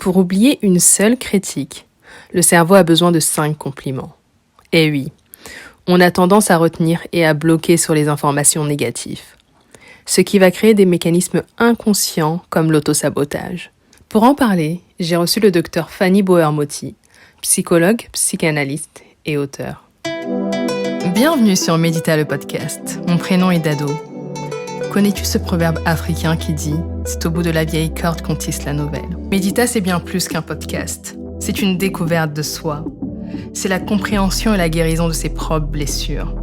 Pour oublier une seule critique, le cerveau a besoin de 5 compliments. Et oui, on a tendance à retenir et à bloquer sur les informations négatives, ce qui va créer des mécanismes inconscients comme l'autosabotage. Pour en parler, j'ai reçu le docteur Fanny Bauer-Moty, psychologue, psychanalyste et auteur. Bienvenue sur Médita le podcast. Mon prénom est Dado. Connais-tu ce proverbe africain qui dit « C'est au bout de la vieille corde qu'on tisse la nouvelle ». Médita, c'est bien plus qu'un podcast. C'est une découverte de soi. C'est la compréhension et la guérison de ses propres blessures.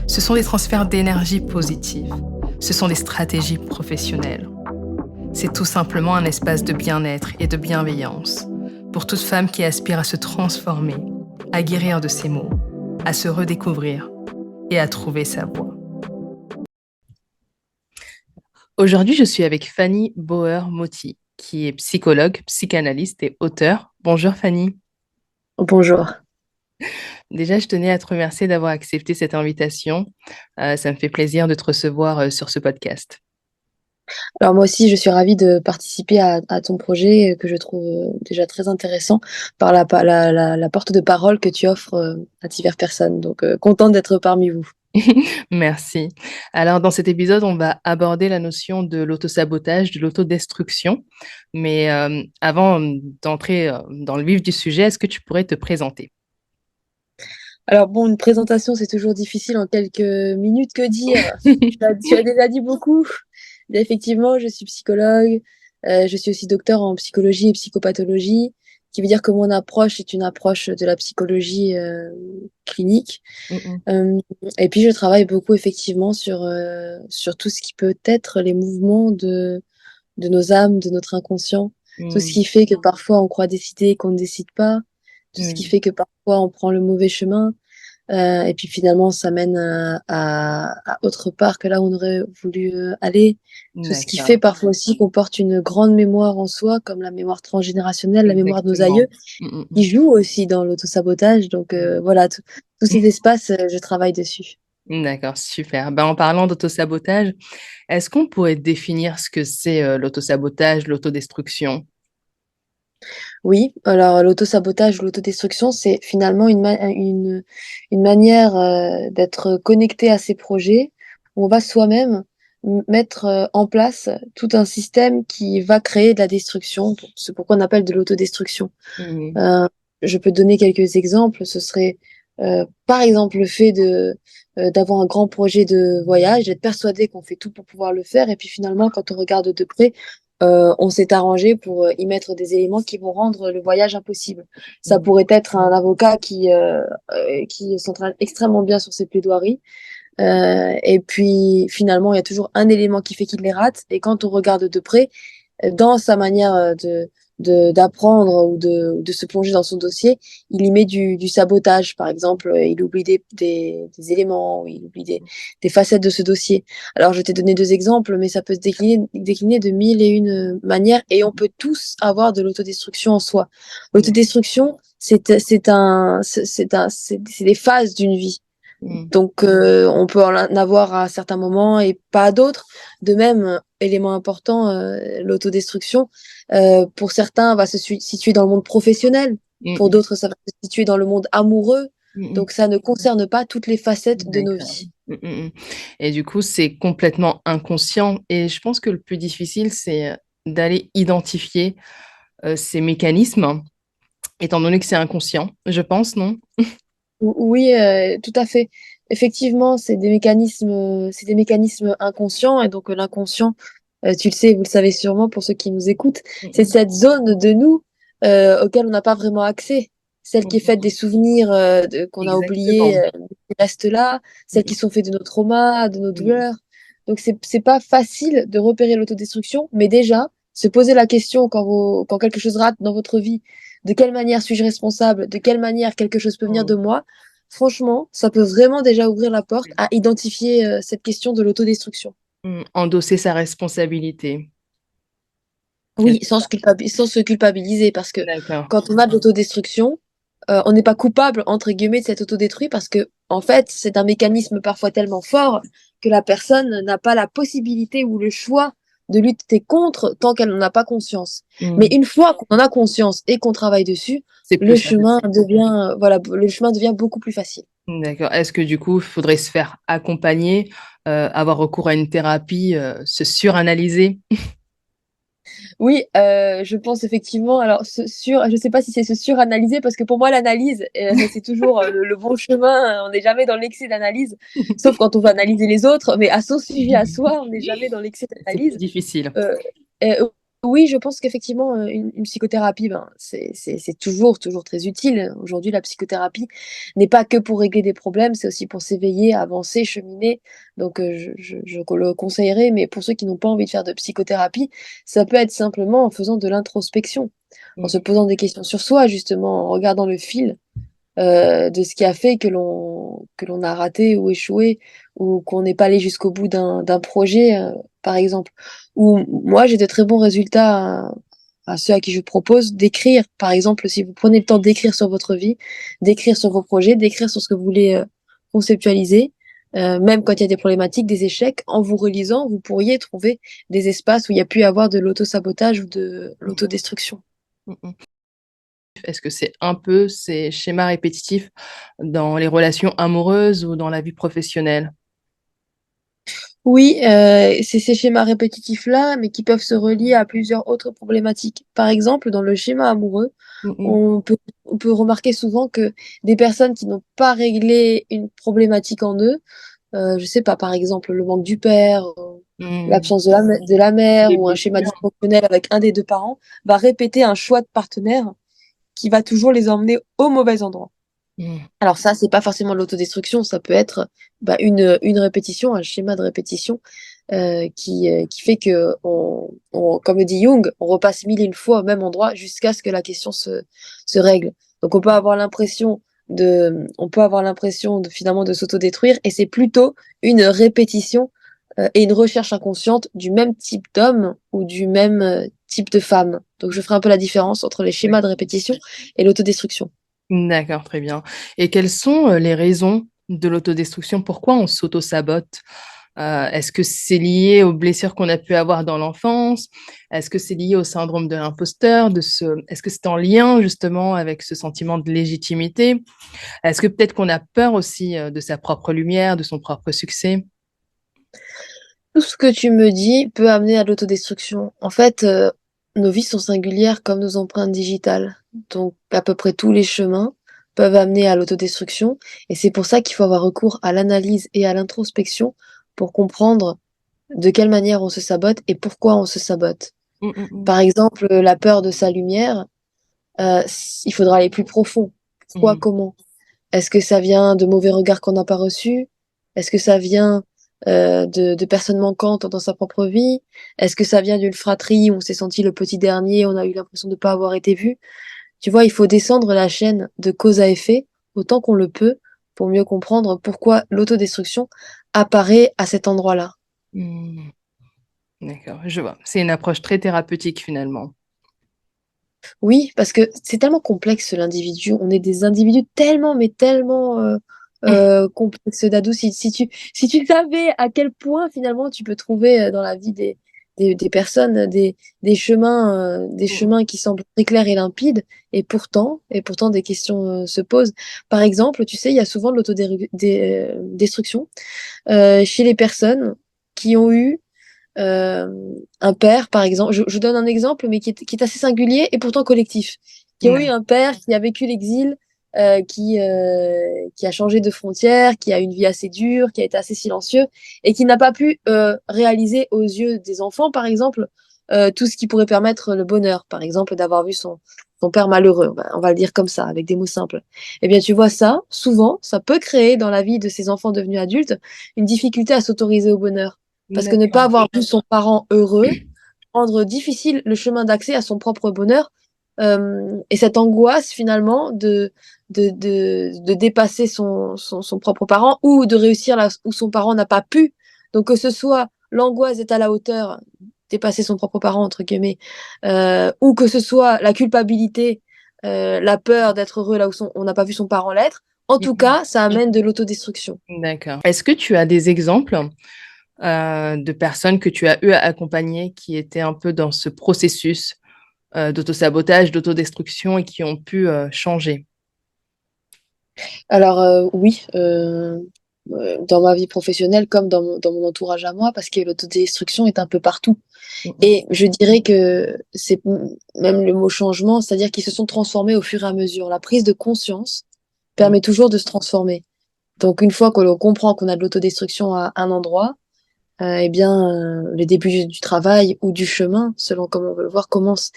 Ce sont des transferts d'énergie positive. Ce sont des stratégies professionnelles. C'est tout simplement un espace de bien-être et de bienveillance pour toute femme qui aspire à se transformer, à guérir de ses maux, à se redécouvrir et à trouver sa voie. Aujourd'hui, je suis avec Fanny Bauer-Moty, qui est psychologue, psychanalyste et auteure. Bonjour Fanny. Bonjour. Déjà, je tenais à te remercier d'avoir accepté cette invitation. Ça me fait plaisir de te recevoir sur ce podcast. Alors moi aussi, je suis ravie de participer à ton projet que je trouve déjà très intéressant par la porte de parole que tu offres à diverses personnes. Donc, contente d'être parmi vous. Merci. Alors, dans cet épisode, on va aborder la notion de l'autosabotage, de l'autodestruction. Mais avant d'entrer dans le vif du sujet, est-ce que tu pourrais te présenter? Alors bon, une présentation, c'est toujours difficile en quelques minutes. Que dire? Tu as déjà dit beaucoup. Mais effectivement, je suis psychologue. Je suis aussi docteur en psychologie et psychopathologie, qui veut dire que mon approche est une approche de la psychologie clinique. Mm, Euh, et puis, je travaille beaucoup effectivement sur tout ce qui peut être les mouvements de nos âmes, de notre inconscient. Tout ce mm. qui fait que parfois on croit décider et qu'on ne décide pas. Tout ce qui Oui, fait que parfois on prend le mauvais chemin. Et puis finalement, ça mène à autre part que là où on aurait voulu aller. Tout ce qui fait d'accord, parfois aussi qu'on porte une grande mémoire en soi, comme la mémoire transgénérationnelle, la mémoire de nos exactement. aïeux, qui joue aussi dans l'autosabotage. Donc Mm. voilà, tous ces espaces, je travaille dessus. D'accord, super. Ben, en parlant d'autosabotage, est-ce qu'on pourrait définir ce que c'est l'autosabotage, l'autodestruction? Oui, alors l'autosabotage ou l'autodestruction, c'est finalement une manière d'être connecté à ses projets, où on va soi-même mettre en place tout un système qui va créer de la destruction. Donc, c'est pourquoi on appelle de l'autodestruction. Mhm. Euh, je peux donner quelques exemples. Ce serait par exemple le fait d'avoir un grand projet de voyage, d'être persuadé qu'on fait tout pour pouvoir le faire, et puis finalement, quand on regarde de près, on s'est arrangé pour y mettre des éléments qui vont rendre le voyage impossible. Ça Mhm. pourrait être un avocat qui s'entraîne extrêmement bien sur ses plaidoiries, et puis finalement, il y a toujours un élément qui fait qu'il les rate, et quand on regarde de près, dans sa manière d'apprendre ou de se plonger dans son dossier, il y met du sabotage. Par exemple, il oublie des éléments, ou il oublie des facettes de ce dossier. Alors, je t'ai donné deux exemples, mais ça peut se décliner de mille et une manières, et on peut tous avoir de l'autodestruction en soi. L'autodestruction, c'est des phases d'une vie. Mhm. Donc, on peut en avoir à certains moments et pas à d'autres. De même, élément important, l'autodestruction, pour certains, va situer dans le monde professionnel. Pour Mhm. d'autres, ça va se situer dans le monde amoureux. Mhm. Donc, ça ne concerne pas toutes les facettes de nos D'accord. vies. Et du coup, c'est complètement inconscient. Et je pense que le plus difficile, c'est d'aller identifier ces mécanismes, étant donné que c'est inconscient, je pense, non? Oui, tout à fait. Effectivement, c'est des mécanismes inconscients. Et donc, l'inconscient, tu le sais, vous le savez sûrement pour ceux qui nous écoutent, c'est Mhm. cette zone de nous auquel on n'a pas vraiment accès. Celle qui est faite Mhm. des souvenirs qu'on a oubliés, Exactement. qui restent là, celles qui Mhm. sont faites de nos traumas, de nos Mhm. douleurs. Donc, c'est pas facile de repérer l'autodestruction, mais déjà, se poser la question quand quelque chose rate dans votre vie, de quelle manière suis-je responsable, de quelle manière quelque chose peut venir de moi, franchement, ça peut vraiment déjà ouvrir la porte à identifier cette question de l'autodestruction. Endosser sa responsabilité. Oui, sans se culpabiliser, parce que D'accord. quand on a de l'autodestruction, on n'est pas coupable, entre guillemets, de s'être autodétruit, parce que, en fait, c'est un mécanisme parfois tellement fort que la personne n'a pas la possibilité ou le choix de lutter contre tant qu'elle n'en a pas conscience. Mais Mmh. une fois qu'on en a conscience et qu'on travaille dessus, C'est plus facile. le chemin devient beaucoup plus facile. D'accord. Est-ce que du coup, il faudrait se faire accompagner, avoir recours à une thérapie, se suranalyser? Oui, je pense effectivement. Alors, je sais pas si c'est se suranalyser, parce que pour moi, l'analyse, c'est toujours le bon chemin. On n'est jamais dans l'excès d'analyse, sauf quand on veut analyser les autres. Mais à son sujet, à soi, on n'est jamais dans l'excès C'est plus d'analyse. difficile. Euh, oui, je pense qu'effectivement, une psychothérapie, ben, c'est toujours très utile. Aujourd'hui, la psychothérapie n'est pas que pour régler des problèmes, c'est aussi pour s'éveiller, avancer, cheminer. Donc, je le conseillerais, mais pour ceux qui n'ont pas envie de faire de psychothérapie, ça peut être simplement en faisant de l'introspection, en se Mmh. posant des questions sur soi, justement, en regardant le fil de ce qui a fait que l'on a raté ou échoué, ou qu'on n'est pas allé jusqu'au bout d'un projet, par exemple. Ou moi, j'ai de très bons résultats à ceux à qui je propose d'écrire. Par exemple, si vous prenez le temps d'écrire sur votre vie, d'écrire sur vos projets, d'écrire sur ce que vous voulez conceptualiser, même quand il y a des problématiques, des échecs, en vous relisant, vous pourriez trouver des espaces où il y a pu y avoir de l'auto-sabotage ou de l'autodestruction. Mmh mh. Est-ce que c'est un peu ces schémas répétitifs dans les relations amoureuses ou dans la vie professionnelle? Oui, c'est ces schémas répétitifs-là, mais qui peuvent se relier à plusieurs autres problématiques. Par exemple, dans le schéma amoureux, Mmh mh. on peut on peut remarquer souvent que des personnes qui n'ont pas réglé une problématique en eux, je sais pas, par exemple, le manque du père, Mmh. l'absence de la mère, Les ou un schéma blessures. dysfonctionnel avec un des 2 parents, va répéter un choix de partenaire qui va toujours les emmener au mauvais endroit. Mmh. Alors ça, c'est pas forcément de l'autodestruction, ça peut être, bah, une répétition, un schéma de répétition, qui fait qu'on comme le dit Jung, on repasse 1000 et une fois au même endroit jusqu'à ce que la question se règle. Donc on peut avoir l'impression de finalement de s'autodétruire, et c'est plutôt une répétition, et une recherche inconsciente du même type d'homme ou du même, type de femme. Donc je ferai un peu la différence entre les schémas de répétition et l'autodestruction. D'accord, très bien. Et quelles sont, les raisons de l'autodestruction? Pourquoi on s'auto-sabote? Est-ce que c'est lié aux blessures qu'on a pu avoir dans l'enfance? Est-ce que c'est lié au syndrome de l'imposteur? Est-ce que c'est en lien justement avec ce sentiment de légitimité? Est-ce que peut-être qu'on a peur aussi, de sa propre lumière, de son propre succès? Tout ce que tu me dis peut amener à l'autodestruction. En fait, nos vies sont singulières comme nos empreintes digitales. Donc, à peu près tous les chemins peuvent amener à l'autodestruction. Et c'est pour ça qu'il faut avoir recours à l'analyse et à l'introspection pour comprendre de quelle manière on se sabote et pourquoi on se sabote. Mmh, mmh mh. Par exemple, la peur de sa lumière, il faudra aller plus profond. Pourquoi, Mmh. comment? Est-ce que ça vient de mauvais regards qu'on n'a pas reçus? Est-ce que ça vient de personnes manquantes dans sa propre vie? Est-ce que ça vient d'une fratrie où on s'est senti le petit dernier, on a eu l'impression de ne pas avoir été vu? Tu vois, il faut descendre la chaîne de cause à effet autant qu'on le peut pour mieux comprendre pourquoi l'autodestruction apparaît à cet endroit-là. Mmh. D'accord, je vois. C'est une approche très thérapeutique finalement. Oui, parce que c'est tellement complexe l'individu. On est des individus tellement, mais tellement complexes, Dadou. Si tu savais à quel point finalement tu peux trouver dans la vie des personnes des Mmh mh. chemins qui semblent très clairs et limpides, et pourtant des questions se posent. Par exemple, tu sais, il y a souvent de l'autodestruction chez les personnes qui ont eu un père, par exemple, je donne un exemple, mais qui est assez singulier et pourtant collectif, qui ont eu Ouais. un père qui a vécu l'exil, qui a changé de frontière, qui a une vie assez dure, qui a été assez silencieux, et qui n'a pas pu réaliser aux yeux des enfants, par exemple, tout ce qui pourrait permettre le bonheur, par exemple, d'avoir vu son père malheureux, on va le dire comme ça, avec des mots simples. Eh bien, tu vois ça, souvent, ça peut créer dans la vie de ces enfants devenus adultes une difficulté à s'autoriser au bonheur. Parce que ne pas D'accord. avoir vu son parent heureux rendre difficile le chemin d'accès à son propre bonheur. Et cette angoisse finalement de dépasser son propre parent, ou de réussir là où son parent n'a pas pu. Donc que ce soit l'angoisse d'être à la hauteur, dépasser son propre parent, entre guillemets, ou que ce soit la culpabilité, la peur d'être heureux là où on n'a pas vu son parent l'être. En Mmh tout mh. cas, ça amène de l'autodestruction. D'accord. Est-ce que tu as des exemples de personnes que tu as eu à accompagner qui étaient un peu dans ce processus d'autosabotage, d'autodestruction et qui ont pu changer? Alors oui, dans ma vie professionnelle comme dans mon entourage à moi, parce que l'autodestruction est un peu partout. Mm, Et je dirais que c'est même le mot changement, c'est-à-dire qu'ils se sont transformés au fur et à mesure. La prise de conscience mm, permet toujours de se transformer. Donc une fois que l'on comprend qu'on a de l'autodestruction à un endroit, eh bien le début du travail ou du chemin, selon comment on veut le voir, commence.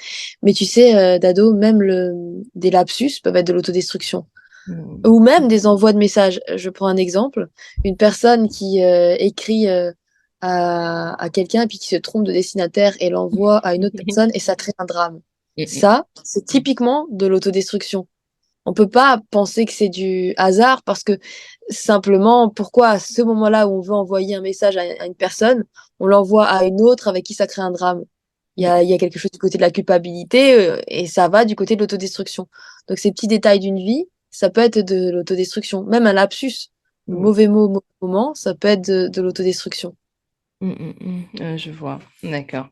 Mais tu sais, Dado, même des lapsus peuvent être de l'autodestruction. mm, Ou même des envois de messages. Je prends un exemple, une personne qui écrit à quelqu'un et puis qui se trompe de destinataire et l'envoie à une autre personne et ça crée un drame. mm, Ça, c'est typiquement de l'autodestruction. On peut pas penser que c'est du hasard parce que simplement, pourquoi à ce moment-là où on veut envoyer un message à une personne, on l'envoie à une autre avec qui ça crée un drame. Il y a quelque chose du côté de la culpabilité et ça va du côté de l'autodestruction. Donc ces petits détails d'une vie, ça peut être de l'autodestruction. Même un lapsus, un mm, mauvais mot, mauvais moment, ça peut être de l'autodestruction. je vois, d'accord.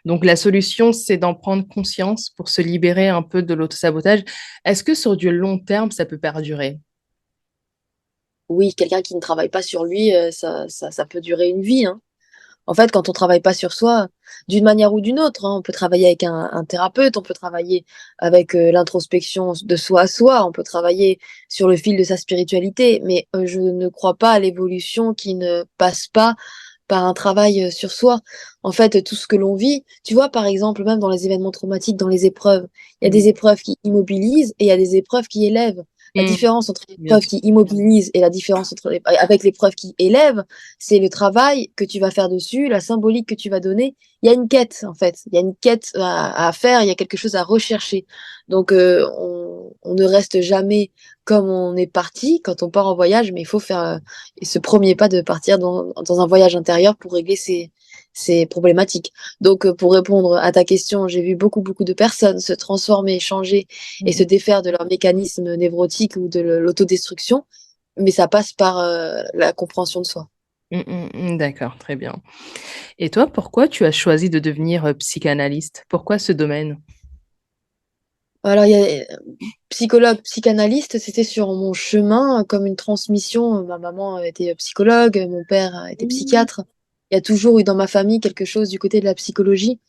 Donc la solution, c'est d'en prendre conscience pour se libérer un peu de l'autosabotage. Est-ce que sur du long terme, ça peut perdurer? Oui, quelqu'un qui ne travaille pas sur lui, ça peut durer une vie, hein. En fait, quand on travaille pas sur soi, d'une manière ou d'une autre, hein, on peut travailler avec un thérapeute, on peut travailler avec l'introspection de soi à soi, on peut travailler sur le fil de sa spiritualité, mais je ne crois pas à l'évolution qui ne passe pas par un travail sur soi. En fait, tout ce que l'on vit, tu vois, par exemple, même dans les événements traumatiques, dans les épreuves, il y a des Mm, épreuves qui immobilisent et il y a des épreuves qui élèvent. La mm, différence entre bien l'épreuve sûr. qui immobilise et la différence avec l'épreuve qui élève, c'est le travail que tu vas faire dessus, la symbolique que tu vas donner. Il y a une quête, en fait. Il y a une quête à faire, il y a quelque chose à rechercher. Donc, on ne reste jamais comme on est parti quand on part en voyage, mais il faut faire ce premier pas de partir dans un voyage intérieur pour régler ces problématiques. Donc, pour répondre à ta question, j'ai vu beaucoup de personnes se transformer, changer et se Mm, défaire de leur mécanisme névrotique ou de l'autodestruction, mais ça passe par la compréhension de soi. d'accord, très bien. Et toi, pourquoi tu as choisi de devenir psychanalyste? Pourquoi ce domaine? Alors, il y a psychologue, psychanalyste, c'était sur mon chemin comme une transmission. Ma maman était psychologue, mon père était Mm, psychiatre. Il y a toujours eu dans ma famille quelque chose du côté de la psychologie.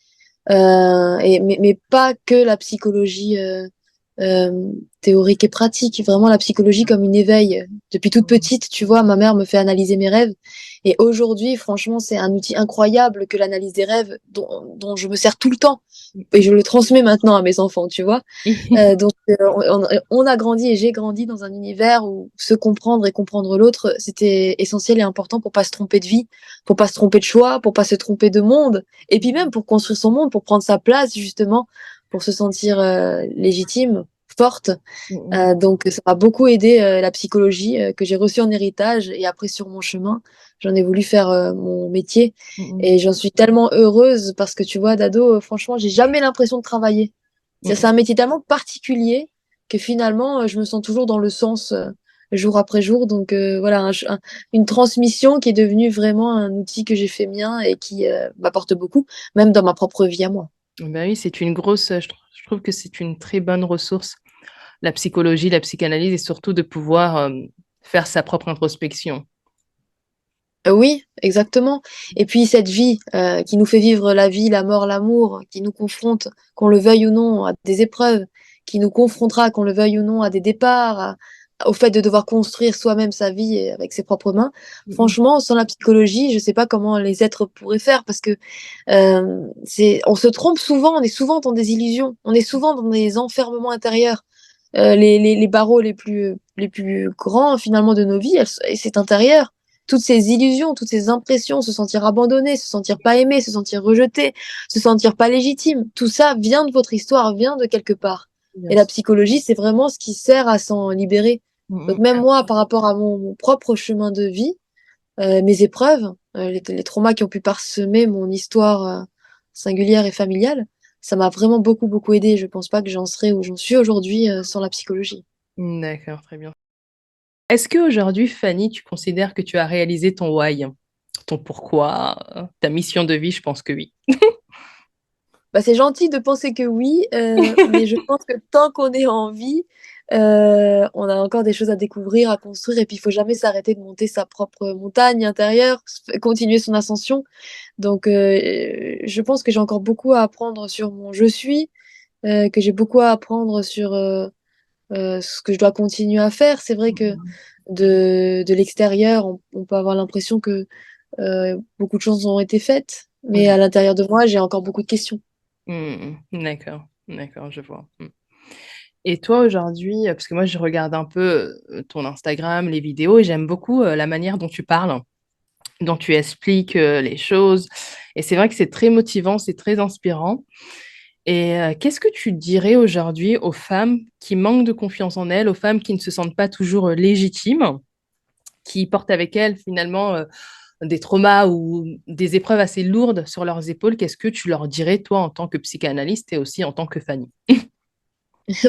Mais pas que la psychologie euh, théorique et pratique, vraiment la psychologie comme une éveil. Depuis toute petite, tu vois, ma mère me fait analyser mes rêves. Et aujourd'hui, franchement, c'est un outil incroyable que l'analyse des rêves dont je me sers tout le temps. Et je le transmets maintenant à mes enfants, tu vois. On a grandi et j'ai grandi dans un univers où se comprendre et comprendre l'autre, c'était essentiel et important pour pas se tromper de vie, pour pas se tromper de choix, pour pas se tromper de monde, et puis même pour construire son monde, pour prendre sa place justement, pour se sentir légitime, forte. mm, Donc ça m'a beaucoup aidé la psychologie que j'ai reçue en héritage et après sur mon chemin, j'en ai voulu faire mon métier mm, mm, et j'en suis tellement heureuse parce que tu vois, Dado, franchement, j'ai jamais l'impression de travailler. C'est mm, un métier tellement particulier que finalement, je me sens toujours dans le sens jour après jour. Donc voilà, une transmission qui est devenue vraiment un outil que j'ai fait mien et qui m'apporte beaucoup, même dans ma propre vie à moi. Ben oui, c'est une grosse, je trouve que c'est une très bonne ressource, la psychologie, la psychanalyse et surtout de pouvoir faire sa propre introspection. Oui, exactement. Et puis cette vie qui nous fait vivre la vie, la mort, l'amour, qui nous confronte, qu'on le veuille ou non, à des épreuves, qui nous confrontera, qu'on le veuille ou non, à des départs, au fait de devoir construire soi-même sa vie avec ses propres mains. Mm, Franchement, sans la psychologie, je sais pas comment les êtres pourraient faire parce que on se trompe souvent, on est souvent dans des illusions, on est souvent dans des enfermements intérieurs. Les barreaux les plus grands finalement de nos vies, c'est intérieur. Toutes ces illusions, toutes ces impressions, se sentir abandonné, se sentir pas aimé, se sentir rejeté, se sentir pas légitime, tout ça vient de votre histoire, vient de quelque part. Et bien la sûr. psychologie, c'est vraiment ce qui sert à s'en libérer. Donc Mm, même moi, par rapport à mon propre chemin de vie, mes épreuves, les traumas qui ont pu parsemer mon histoire singulière et familiale, ça m'a vraiment beaucoup aidé. Je pense pas que j'en serais où j'en suis aujourd'hui sans la psychologie. d'accord, très bien. Est-ce qu'aujourd'hui, Fanny, tu considères que tu as réalisé ton why? ton pourquoi, ta mission de vie, je pense que oui. Bah, c'est gentil de penser que oui, mais je pense que tant qu'on est en vie, on a encore des choses à découvrir, à construire, et puis il faut jamais s'arrêter de monter sa propre montagne intérieure, continuer son ascension. Donc, je pense que j'ai encore beaucoup à apprendre sur mon je suis, que j'ai beaucoup à apprendre sur ce que je dois continuer à faire. C'est vrai que de l'extérieur, on peut avoir l'impression que beaucoup de choses ont été faites, mais Mm. à l'intérieur de moi, j'ai encore beaucoup de questions. D'accord, d'accord, je vois. Et toi aujourd'hui, parce que moi je regarde un peu ton Instagram, les vidéos, et j'aime beaucoup la manière dont tu parles, dont tu expliques les choses. Et c'est vrai que c'est très motivant, c'est très inspirant. Et qu'est-ce que tu dirais aujourd'hui aux femmes qui manquent de confiance en elles, aux femmes qui ne se sentent pas toujours légitimes, qui portent avec elles finalement des traumas ou des épreuves assez lourdes sur leurs épaules? Qu'est-ce que tu leur dirais, toi, en tant que psychanalyste et aussi en tant que Fanny?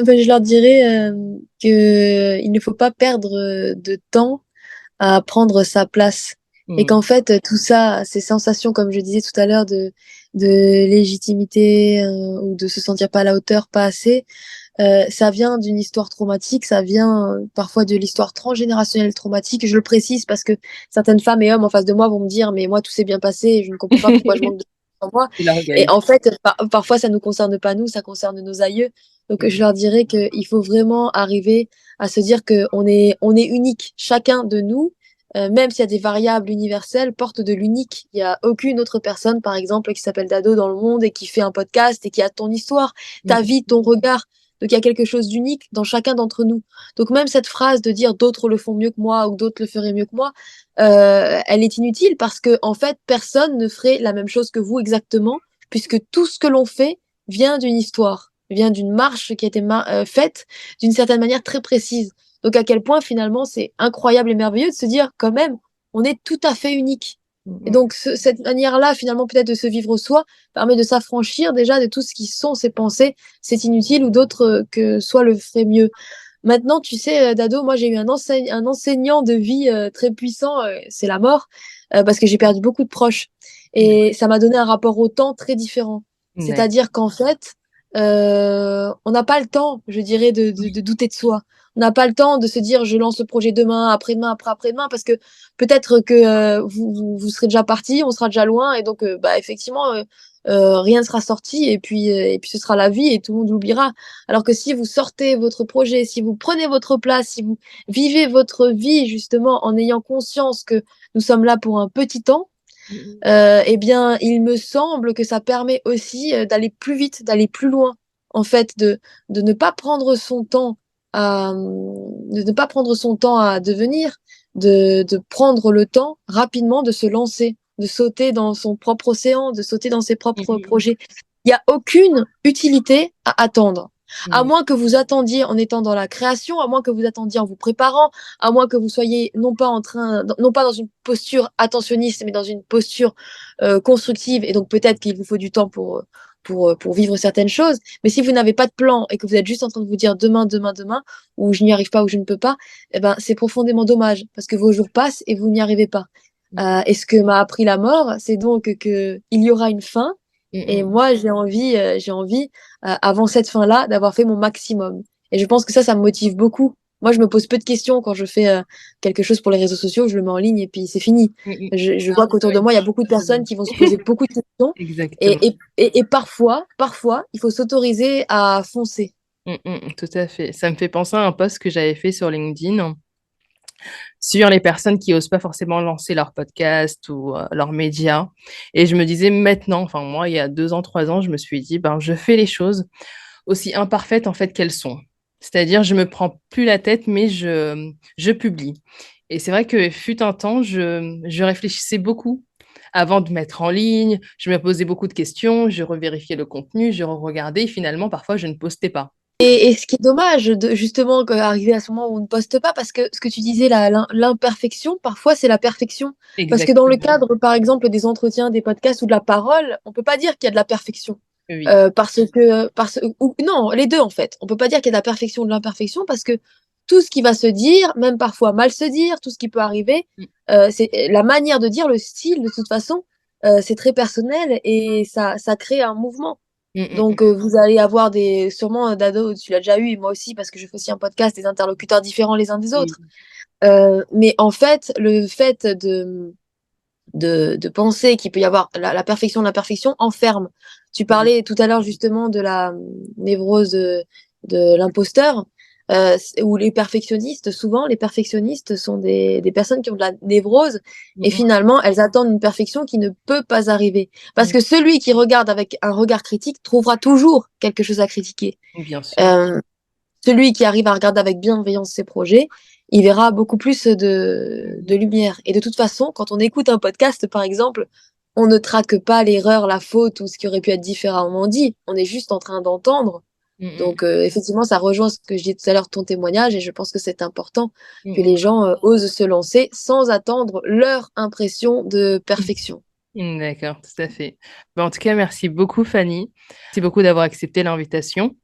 Ben, je leur dirais que il ne faut pas perdre de temps à prendre sa place. Et Mm. qu'en fait, tout ça, ces sensations, comme je disais tout à l'heure, de légitimité ou de se sentir pas à la hauteur, pas assez, ça vient d'une histoire traumatique, ça vient parfois de l'histoire transgénérationnelle traumatique. Je le précise parce que certaines femmes et hommes en face de moi vont me dire, mais moi, tout s'est bien passé et je ne comprends pas pourquoi je manque de en moi. C'est Et l'orgueil. en fait, parfois, ça nous concerne pas nous, ça concerne nos aïeux. Donc, je Mm. leur dirais qu'il faut vraiment arriver à se dire on est unique. Chacun de nous, même s'il y a des variables universelles, porte de l'unique. Il n'y a aucune autre personne, par exemple, qui s'appelle Dado dans le monde et qui fait un podcast et qui a ton histoire, ta Mm. vie, ton regard. Donc il y a quelque chose d'unique dans chacun d'entre nous. Donc même cette phrase de dire d'autres le font mieux que moi ou d'autres le feraient mieux que moi, elle est inutile parce que en fait personne ne ferait la même chose que vous exactement, puisque tout ce que l'on fait vient d'une histoire, vient d'une marche qui a été faite d'une certaine manière très précise. Donc à quel point finalement c'est incroyable et merveilleux de se dire quand même on est tout à fait unique. Et Mm. donc cette manière-là finalement peut-être de se vivre soi permet de s'affranchir déjà de tout ce qui sont ses pensées c'est inutile ou d'autres que soit le ferait mieux. Maintenant, tu sais, Dado, moi j'ai eu un enseignant de vie très puissant, c'est la mort, parce que j'ai perdu beaucoup de proches. Et ça m'a donné un rapport au temps très différent. D'accord. C'est-à-dire qu'en fait, on n'a pas le temps, je dirais, de douter de soi. On n'a pas le temps de se dire je lance le projet demain, après-demain, après-après-demain, parce que peut-être que vous serez déjà parti, on sera déjà loin, et donc bah, effectivement, rien ne sera sorti, et puis ce sera la vie, et tout le monde l'oubliera. Alors que si vous sortez votre projet, si vous prenez votre place, si vous vivez votre vie justement en ayant conscience que nous sommes là pour un petit temps, Mm. eh bien, il me semble que ça permet aussi d'aller plus vite, d'aller plus loin, en fait, de ne pas prendre son temps de ne pas prendre son temps à devenir, de prendre le temps rapidement de se lancer, de sauter dans son propre océan, de sauter dans ses propres Mm. projets. Il n'y a aucune utilité à attendre. À Mm. moins que vous attendiez en étant dans la création, à moins que vous attendiez en vous préparant, à moins que vous soyez non pas dans une posture attentionniste, mais dans une posture constructive. Et donc peut-être qu'il vous faut du temps pour vivre certaines choses. Mais si vous n'avez pas de plan et que vous êtes juste en train de vous dire demain, demain, demain, ou je n'y arrive pas, ou je ne peux pas, eh ben c'est profondément dommage parce que vos jours passent et vous n'y arrivez pas. Et ce que m'a appris la mort, c'est donc que il y aura une fin. Et Mm. moi, j'ai envie, avant cette fin-là, d'avoir fait mon maximum. Et je pense que ça me motive beaucoup. Moi, je me pose peu de questions quand je fais quelque chose pour les réseaux sociaux, je le mets en ligne et puis c'est fini. Mm. Mm. Je vois qu'autour de moi, il y a beaucoup de personnes qui vont se poser beaucoup de questions. Exactement. Et parfois, il faut s'autoriser à foncer. Tout à fait. Ça me fait penser à un post que j'avais fait sur LinkedIn sur les personnes qui osent pas forcément lancer leur podcast ou leurs médias. Et je me disais maintenant, enfin moi, il y a 2 ans, 3 ans, je me suis dit, ben, je fais les choses aussi imparfaites en fait qu'elles sont. C'est-à-dire, je me prends plus la tête, mais je publie. Et c'est vrai que fut un temps, je réfléchissais beaucoup avant de mettre en ligne. Je me posais beaucoup de questions, je revérifiais le contenu, je regardais. Et finalement, parfois, je ne postais pas. Et ce qui est dommage, justement, arriver à ce moment où on ne poste pas, parce que ce que tu disais, l'imperfection, parfois c'est la perfection. Parce que dans le Exactement. cadre, par exemple, des entretiens, des podcasts ou de la parole, on peut pas dire qu'il y a de la perfection. Oui. Non, les deux en fait. On peut pas dire qu'il y a de la perfection ou de l'imperfection parce que tout ce qui va se dire, même parfois mal se dire, tout ce qui peut arriver, c'est la manière de dire, le style, de toute façon, c'est très personnel et ça crée un mouvement. Donc, vous allez avoir sûrement Dado, tu l'as déjà eu, et moi aussi, parce que je fais aussi un podcast, des interlocuteurs différents les uns des Oui. autres. Mais en fait, le fait de penser qu'il peut y avoir la perfection de l'imperfection enferme. Tu parlais tout à l'heure justement de la névrose de l'imposteur, ou les perfectionnistes. Souvent, les perfectionnistes sont des personnes qui ont de la névrose et finalement, elles attendent une perfection qui ne peut pas arriver. Parce que celui qui regarde avec un regard critique trouvera toujours quelque chose à critiquer. Bien sûr. Celui qui arrive à regarder avec bienveillance ses projets, il verra beaucoup plus de lumière. Et de toute façon, quand on écoute un podcast, par exemple, on ne traque pas l'erreur, la faute ou ce qui aurait pu être différemment dit. On est juste en train d'entendre. Donc, effectivement, ça rejoint ce que je disais tout à l'heure, ton témoignage, et je pense que c'est important que les gens osent se lancer sans attendre leur impression de perfection. D'accord, tout à fait. En tout cas, merci beaucoup, Fanny. Merci beaucoup d'avoir accepté l'invitation.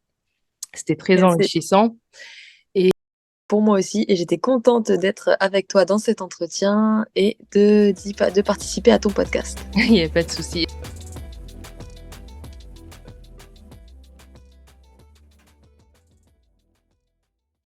C'était très C'est enrichissant. pour moi aussi, et j'étais contente d'être avec toi dans cet entretien et de participer à ton podcast. Il n'y a pas de souci.